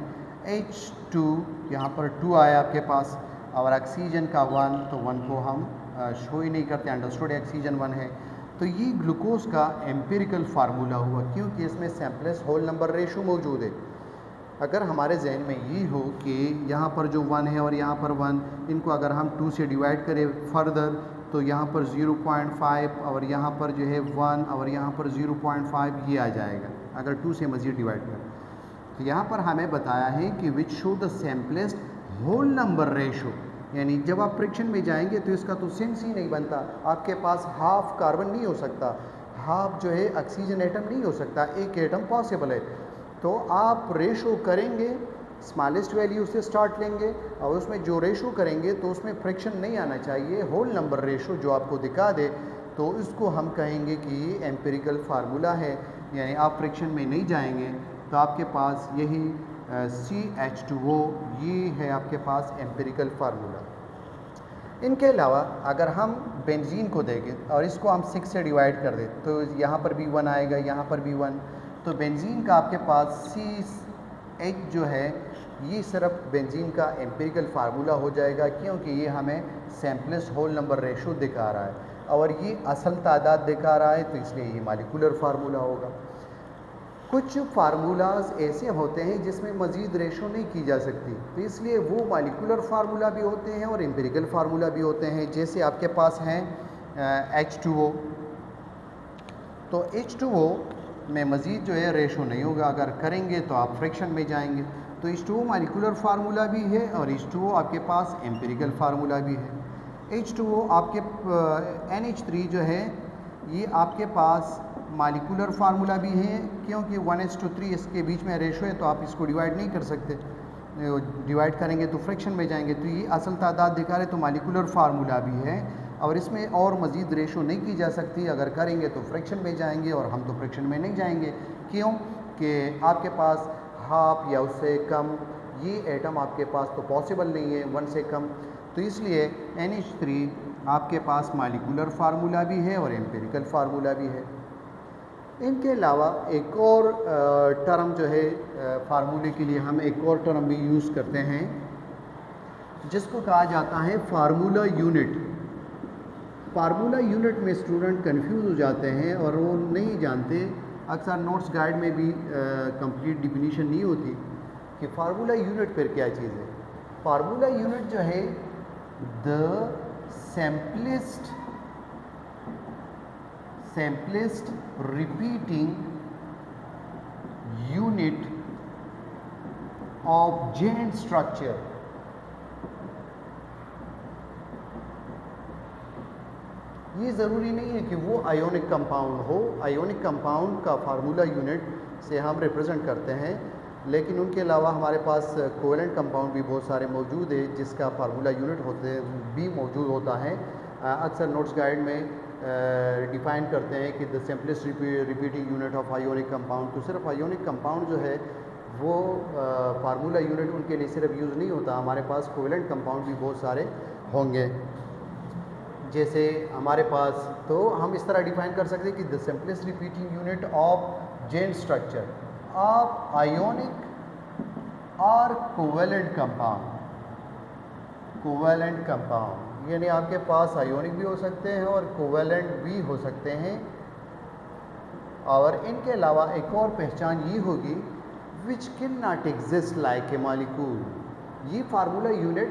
H2 यहाँ पर 2 आया आपके पास, और ऑक्सीजन का 1, तो 1 को हम शो ही नहीं करते, अंडरस्टूड है ऑक्सीजन 1 है। तो ये ग्लूकोज का एम्पिरिकल फार्मूला हुआ, क्योंकि इसमें सैम्पलेस होल नंबर रेशो मौजूद है। अगर हमारे जहन में ये हो कि यहाँ पर जो 1 है और यहाँ पर 1, इनको अगर हम 2 से डिवाइड करें फर्दर, तो यहाँ पर 0.5 और यहाँ पर जो है 1 और यहाँ पर 0.5 ये आ जाएगा अगर 2 से मज़ीद डिवाइड करें। तो यहाँ पर हमें बताया है कि which show the simplest whole number ratio, यानी जब आप फ्रिक्शन में जाएंगे तो इसका तो सेंस ही नहीं बनता। आपके पास हाफ कार्बन नहीं हो सकता, हाफ जो है ऑक्सीजन एटम नहीं हो सकता, एक एटम पॉसिबल है। तो आप रेशो करेंगे, स्मॉलेस्ट वैल्यू से स्टार्ट लेंगे और उसमें जो रेशो करेंगे तो उसमें फ्रिक्शन नहीं आना चाहिए, होल नंबर रेशो जो आपको दिखा दे, तो इसको हम कहेंगे कि ये एम्पिरिकल फार्मूला है। यानी आप फ्रिक्शन में नहीं जाएंगे तो आपके पास यही CH2O ये है आपके पास एम्पिरिकल फार्मूला। इनके अलावा अगर हम बेंजीन को देखें और इसको हम 6 से डिवाइड कर दें तो यहाँ पर भी 1 आएगा, यहाँ पर भी 1, तो बेंजीन का आपके पास CH जो है ये सिर्फ बेंजीन का एम्पिरिकल फार्मूला हो जाएगा, क्योंकि ये हमें सैम्पलेस्ट होल नंबर रेशो दिखा रहा है और ये असल तादाद दिखा रहा है, तो इसलिए ये मॉलिक्यूलर फार्मूला होगा। कुछ फार्मूलाज ऐसे होते हैं जिसमें मज़ीद रेशो नहीं की जा सकती, तो इसलिए वो मॉलिक्यूलर फार्मूला भी होते हैं और एम्पिरिकल फार्मूला भी होते हैं। जैसे आपके पास हैं H2O, तो H2O में मज़ीद जो है रेशो नहीं होगा, अगर करेंगे तो आप फ्रैक्शन में जाएंगे। तो H2O मॉलिक्यूलर फार्मूला भी है और H2O आपके पास एम्पिरिकल फार्मूला भी है। H2O आपके NH3 जो है ये आपके पास मॉलिक्यूलर फार्मूला भी है, क्योंकि 1:3 इसके बीच में रेशो है, तो आप इसको डिवाइड नहीं कर सकते, डिवाइड करेंगे तो फ्रैक्शन में जाएंगे, तो ये असल तादाद दिखा रहे, तो मॉलिक्यूलर फार्मूला भी है और इसमें और मज़ीद रेशो नहीं की जा सकती। अगर करेंगे तो फ्रैक्शन में जाएंगे और हम तो फ्रैक्शन में नहीं जाएंगे, क्यों कि आपके पास हाफ या उससे कम, ये एटम आपके पास तो पॉसिबल नहीं है 1 से कम। तो इसलिए NH3 आपके पास मॉलिक्यूलर फार्मूला भी है और एम्पिरिकल फार्मूला भी है। इनके अलावा एक और टर्म जो है फार्मूले के लिए हम एक और टर्म भी यूज़ करते हैं जिसको कहा जाता है फार्मूला यूनिट। फार्मूला यूनिट में स्टूडेंट कंफ्यूज हो जाते हैं और वो नहीं जानते, अक्सर नोट्स गाइड में भी कंप्लीट डिफिनीशन नहीं होती कि फार्मूला यूनिट फिर क्या चीज़ है। फार्मूला यूनिट जो है the simplest repeating unit of chain structure। ये ज़रूरी नहीं है कि वो आयोनिक कंपाउंड हो। आयोनिक कंपाउंड का फार्मूला यूनिट से हम रिप्रेजेंट करते हैं, लेकिन उनके अलावा हमारे पास कोवेलेंट कंपाउंड भी बहुत सारे मौजूद है जिसका फार्मूला यूनिट होते भी मौजूद होता है। अक्सर नोट्स गाइड में डिफ़ाइन करते हैं कि the simplest repeating unit of ionic compound. तो सिर्फ आयोनिक कंपाउंड जो है वो फार्मूला यूनिट उनके लिए सिर्फ यूज़ नहीं होता, हमारे पास कोवेलेंट कंपाउंड भी बहुत सारे होंगे। जैसे हमारे पास तो हम इस तरह डिफ़ाइन कर सकते हैं कि the simplest repeating unit of chain structure of ionic और कोवेलेंट कंपाउंड यानी आपके पास आयोनिक भी हो सकते हैं और कोवेलेंट भी हो सकते हैं। और इनके अलावा एक और पहचान ये होगी which can not exist like a molecule. ये फार्मूला यूनिट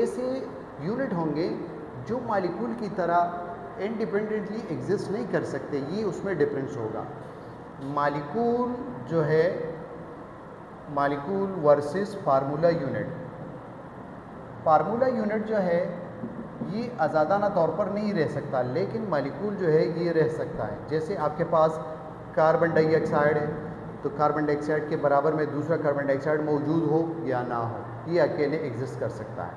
ऐसे यूनिट होंगे जो मॉलिक्यूल की तरह इंडिपेंडेंटली एग्जिस्ट नहीं कर सकते, ये उसमें डिफरेंस होगा। मॉलिक्यूल जो है molecule versus formula unit. Formula unit जो है ये आज़ादाना तौर पर नहीं रह सकता, लेकिन मॉलिक्यूल जो है ये रह सकता है। जैसे आपके पास कार्बन डाइऑक्साइड है तो कार्बन डाइऑक्साइड के बराबर में दूसरा कार्बन डाइऑक्साइड मौजूद हो या ना हो, ये अकेले एग्जिस्ट कर सकता है।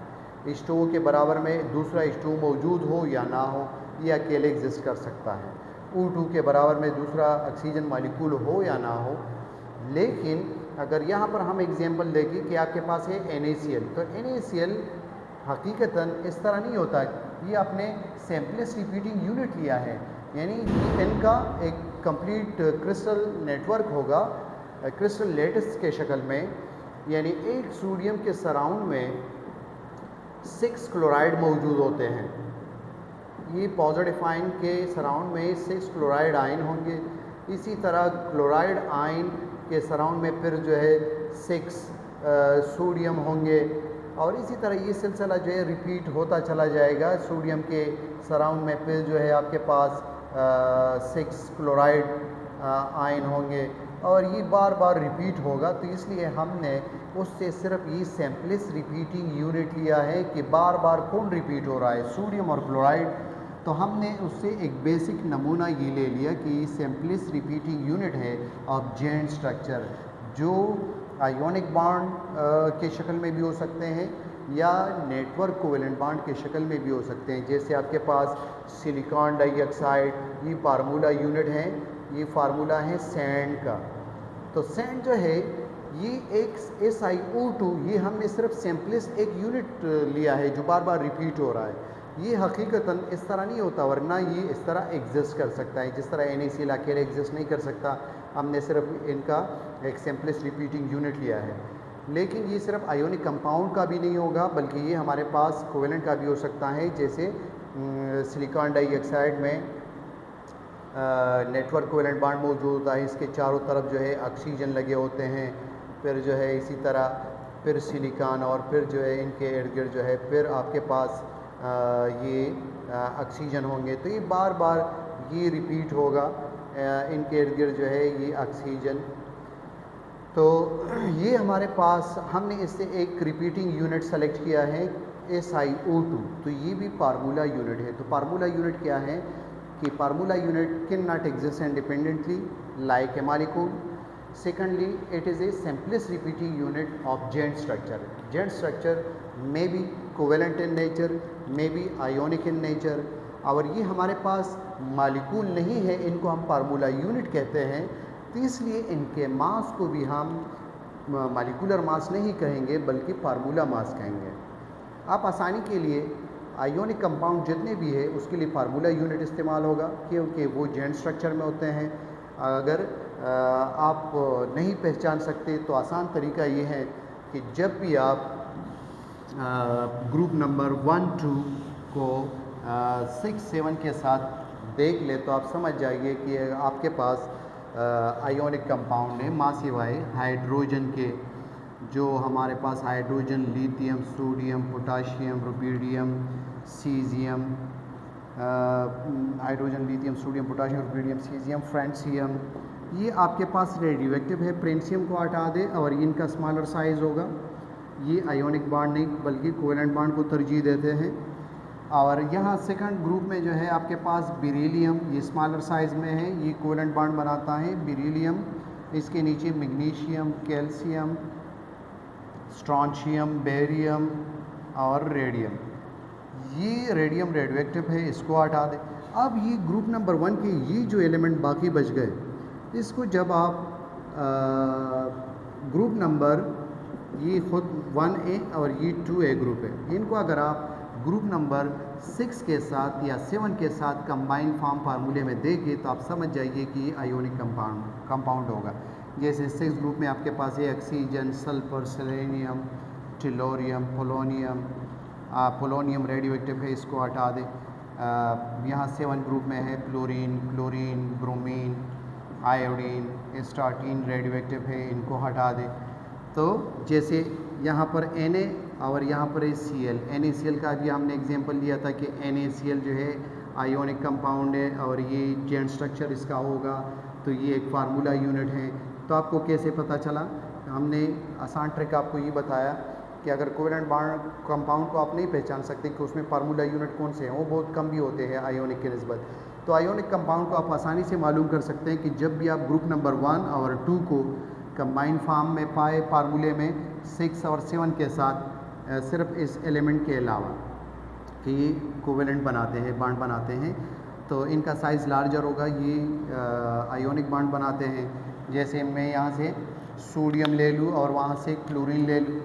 H2O के बराबर में दूसरा H2O मौजूद हो या ना हो, ये अकेले एग्जिस्ट कर सकता है। O2 के बराबर में दूसरा ऑक्सीजन मॉलिक्यूल हो या ना हो। लेकिन अगर यहाँ पर हम एग्जांपल देखें कि आपके पास है NaCl, तो NaCl हकीकतन इस तरह नहीं होता, ये आपने सिंपलेस्ट रिपीटिंग यूनिट लिया है, यानी इनका एक कंप्लीट क्रिस्टल नेटवर्क होगा क्रिस्टल लेटिस के शक्ल में। यानी एक सोडियम के सराउंड में 6 क्लोराइड मौजूद होते हैं। ये पॉजिटिव आयन के सराउंड में 6 क्लोराइड आयन होंगे। इसी तरह क्लोराइड आयन के सराउंड में फिर जो है 6 सोडियम होंगे और इसी तरह ये सिलसिला जो है रिपीट होता चला जाएगा। सोडियम के सराउंड में फिर जो है आपके पास 6 क्लोराइड आयन होंगे और ये बार बार रिपीट होगा। तो इसलिए हमने उससे सिर्फ ये सिंपलेस्ट रिपीटिंग यूनिट लिया है कि बार बार कौन रिपीट हो रहा है, सोडियम और क्लोराइड। तो हमने उससे एक बेसिक नमूना ये ले लिया कि सिंपलेस्ट रिपीटिंग यूनिट है ऑफ जेन स्ट्रक्चर, जो आयोनिक बॉन्ड के शक्ल में भी हो सकते हैं या नेटवर्क कोवेलेंट बॉन्ड के शक्ल में भी हो सकते हैं। जैसे आपके पास सिलिकॉन डाइऑक्साइड, ये फार्मूला यूनिट है, ये फार्मूला है सैंड का। तो सैंड जो है ये एक SiO2, ये हमने सिर्फ सिंपलेस्ट एक यूनिट लिया है जो बार बार रिपीट हो रहा है। ये हकीकतन इस तरह नहीं होता, वरना ये इस तरह एग्जिस्ट कर सकता है जिस तरह NaCl अकेले एग्जिस्ट नहीं कर सकता। हमने सिर्फ इनका एक सिंपलेस्ट रिपीटिंग यूनिट लिया है। लेकिन ये सिर्फ आयोनिक कंपाउंड का भी नहीं होगा, बल्कि ये हमारे पास कोवेलेंट का भी हो सकता है। जैसे सिलिकॉन डाइऑक्साइड में नेटवर्क कोवेलेंट बॉन्ड मौजूद होता है, इसके चारों तरफ जो है ऑक्सीजन लगे होते हैं। फिर जो है इसी तरह फिर सिलिकॉन और फिर जो है इनके इर्द गिर्द जो है फिर आपके पास ये ऑक्सीजन होंगे। तो ये बार बार ये रिपीट होगा, इनके इर्द गिर्द जो है ये ऑक्सीजन। तो ये हमारे पास हमने इससे एक रिपीटिंग यूनिट सेलेक्ट किया है SiO2, तो ये भी फार्मूला यूनिट है। तो फार्मूला यूनिट क्या है कि formula unit can not exist independently like a molecule. Secondly, it is a simplest repeating unit of joint structure. Joint structure may be covalent in nature, may be ionic in nature। और ये हमारे पास molecule नहीं है, इनको हम formula unit कहते हैं। तो इसलिए इनके मास को भी हम मॉलिक्यूलर मास नहीं कहेंगे बल्कि फार्मूला मास कहेंगे। आप आसानी के लिए आयोनिक कंपाउंड जितने भी है उसके लिए फार्मूला यूनिट इस्तेमाल होगा, क्योंकि वो जेंट स्ट्रक्चर में होते हैं। अगर आप नहीं पहचान सकते तो आसान तरीका ये है कि जब भी आप ग्रुप नंबर 1, 2 को 6, 7 के साथ देख ले तो आप समझ जाइए कि आपके पास आयोनिक कंपाउंड है मास सिवाय हाइड्रोजन के। जो हमारे पास hydrogen, lithium, sodium, potassium, rubidium, caesium, hydrogen, lithium, sodium, potassium, rubidium, caesium, francium, ये आपके पास रेडियोएक्टिव है। फ्रेंसियम को हटा दे और इनका स्मॉलर साइज़ होगा। ये आयोनिक बॉन्ड नहीं बल्कि कोवेलेंट बॉन्ड को तरजीह देते हैं। और यहाँ सेकंड ग्रुप में जो है आपके पास बेरिलियम, ये स्मॉलर साइज़ में है, ये कोवेलेंट बॉन्ड बनाता है बेरिलियम। इसके नीचे मैग्नीशियम, कैल्शियम, स्ट्रॉन्शियम, बेरियम और रेडियम। ये रेडियम रेडियोएक्टिव है, इसको हटा दें। अब ये ग्रुप नंबर 1 के ये जो एलिमेंट बाकी बच गए, इसको जब आप ग्रुप नंबर, ये खुद 1A और ये 2A ग्रुप है, इनको अगर आप ग्रुप नंबर 6 के साथ या 7 के साथ कंबाइन फॉर्म फार्मूले में देंगे तो आप समझ जाइए कि ये आयोनिक कंपाउंड होगा। जैसे 6 ग्रुप में आपके पास है oxygen, sulphur, selenium, tellurium, polonium radioactive है, इसको हटा दें। यहाँ 7 ग्रुप में है fluorine, chlorine, bromine, iodine, astatine radioactive है, इनको हटा दें। तो जैसे यहाँ पर Na और यहाँ पर Cl, NaCl का भी हमने एग्जांपल लिया था कि NaCl जो है आयोनिक कंपाउंड है और ये जेंट स्ट्रक्चर इसका होगा, तो ये एक फार्मूला यूनिट है। तो आपको कैसे पता चला? हमने आसान ट्रिक आपको ये बताया कि अगर कोवेलेंट बॉन्ड कंपाउंड को आप नहीं पहचान सकते कि उसमें फार्मूला यूनिट कौन से हैं, वो बहुत कम भी होते हैं आयोनिक के निस्बत। तो आयोनिक कंपाउंड को आप आसानी से मालूम कर सकते हैं कि जब भी आप ग्रुप नंबर 1 और 2 को कंबाइन फॉर्म में पाए फार्मूले में 6 और 7 के साथ, सिर्फ इस एलिमेंट के अलावा कि ये कोवेलेंट बनाते हैं, बॉन्ड बनाते हैं, तो इनका साइज़ लार्जर होगा, ये आयोनिक बॉन्ड बनाते हैं। जैसे मैं यहाँ से सोडियम ले लूँ और वहाँ से क्लोरीन ले लूँ,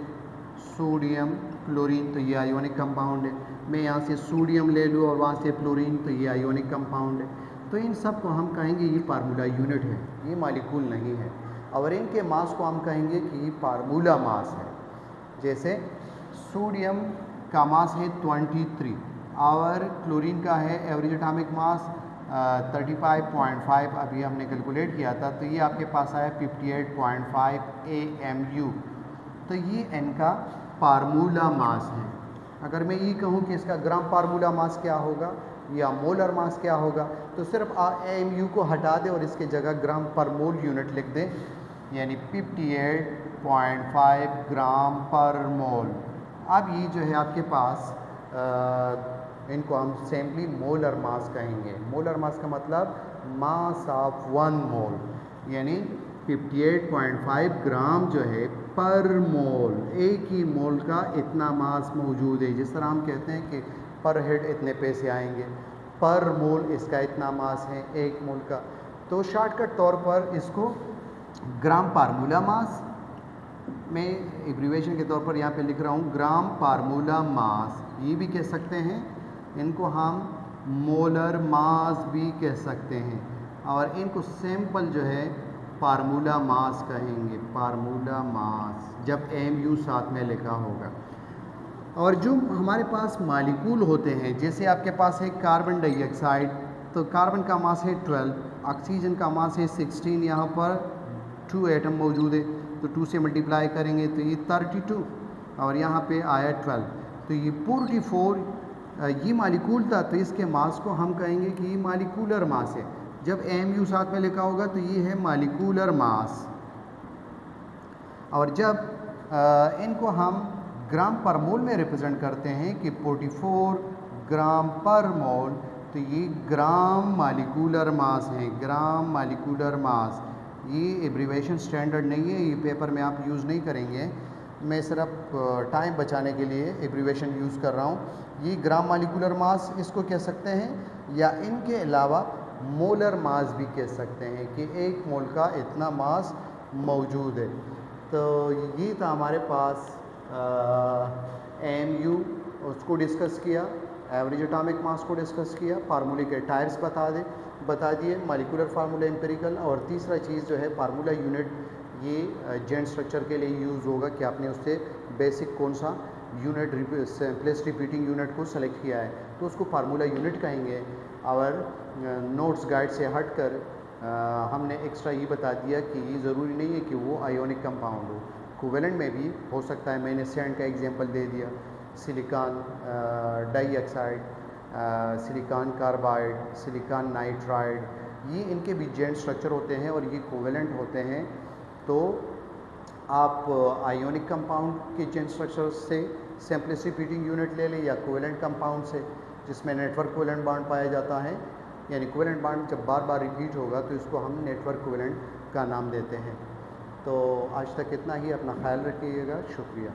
सोडियम, क्लोरीन, तो ये आयोनिक कंपाउंड है। मैं यहाँ से सोडियम ले लूँ और वहाँ से फ्लोरीन, तो ये आयोनिक कंपाउंड है। तो इन सब को हम कहेंगे ये फार्मूला यूनिट है, ये मॉलिक्यूल नहीं है। और इनके मास को हम कहेंगे कि ये फार्मूला मास है। जैसे सोडियम का मास है 23 और क्लोरीन का है एवरेज एटॉमिक मास 35.5, अभी हमने कैलकुलेट किया था, तो ये आपके पास आया 58.5 AMU। तो ये इनका फार्मूला मास है। अगर मैं ये कहूँ कि इसका ग्राम फार्मूला मास क्या होगा या मोलर मास क्या होगा, तो सिर्फ AMU को हटा दें और इसके जगह ग्राम पर मोल यूनिट लिख दें, यानी 58.5 ग्राम पर मोल। अब ये जो है आपके पास इनको हम सिंपली मोलर मास कहेंगे। मोलर मास का मतलब मास ऑफ 1 मोल, यानी 58.5 ग्राम जो है पर मोल, एक ही मोल का इतना मास मौजूद है। जिस तरह हम कहते हैं कि पर हेड इतने पैसे आएंगे, पर मोल इसका इतना मास है एक मोल का। तो शॉर्टकट तौर पर इसको ग्राम फार्मूला मास, मैं एब्रीविएशन के तौर पर यहाँ पे लिख रहा हूँ ग्राम फार्मूला मास, ये भी कह सकते हैं। इनको हम मोलर मास भी कह सकते हैं और इनको सिंपल जो है फार्मूला मास कहेंगे, फार्मूला मास, जब AMU साथ में लिखा होगा। और जो हमारे पास मॉलिक्यूल होते हैं, जैसे आपके पास है कार्बन डाइऑक्साइड, तो कार्बन का मास है 12, ऑक्सीजन का मास है 16, यहाँ पर 2 एटम मौजूद है, तो 2 से मल्टीप्लाई करेंगे तो ये 32 और यहाँ पे आया 12, तो ये 44 ये मॉलिक्यूल था, तो इसके मास को हम कहेंगे कि ये मॉलिक्यूलर मास है। जब AMU साथ में लिखा होगा तो ये है मॉलिक्यूलर मास। और जब इनको हम ग्राम पर मोल में रिप्रेजेंट करते हैं कि 44 ग्राम पर मोल, तो ये ग्राम मॉलिक्यूलर मास है, ग्राम मॉलिक्यूलर मास। ये एब्रीविएशन स्टैंडर्ड नहीं है, ये पेपर में आप यूज़ नहीं करेंगे, मैं सिर्फ टाइम बचाने के लिए एब्रीविएशन यूज़ कर रहा हूँ। ये ग्राम मॉलिक्यूलर मास इसको कह सकते हैं, या इनके अलावा मोलर मास भी कह सकते हैं कि 1 मोल का इतना मास मौजूद है। तो ये था हमारे पास AMU, उसको डिस्कस किया, एवरेज एटॉमिक मास को डिस्कस किया, फार्मूले के टायर्स बता दिए, मॉलिक्यूलर फार्मूला एम्पिरिकल, और तीसरा चीज़ जो है फार्मूला यूनिट, ये जेंट स्ट्रक्चर के लिए यूज़ होगा कि आपने उससे बेसिक कौन सा यूनिट सिंपलेस्ट रिपीटिंग यूनिट को सेलेक्ट किया है तो उसको फार्मूला यूनिट कहेंगे। और नोट्स गाइड से हटकर हमने एक्स्ट्रा ये बता दिया कि ये ज़रूरी नहीं है कि वो आयोनिक कंपाउंड हो, कोवेलेंट में भी हो सकता है। मैंने सैंड का एग्जांपल दे दिया, silicon dioxide, silicon carbide, silicon nitride, ये इनके भी जेंट स्ट्रक्चर होते हैं और ये कोवेलेंट होते हैं। तो आप आयोनिक कंपाउंड के जेंट स्ट्रक्चर से सिंपलेस्ट रिपीटिंग यूनिट ले लें या कोवेलेंट कंपाउंड से जिसमें नेटवर्क कोवेलेंट बॉन्ड पाया जाता है, यानी कोवेलेंट बॉन्ड जब बार बार रिपीट होगा तो इसको हम नेटवर्क कोवेलेंट का नाम देते हैं। तो आज तक इतना ही, अपना ख्याल रखिएगा, शुक्रिया।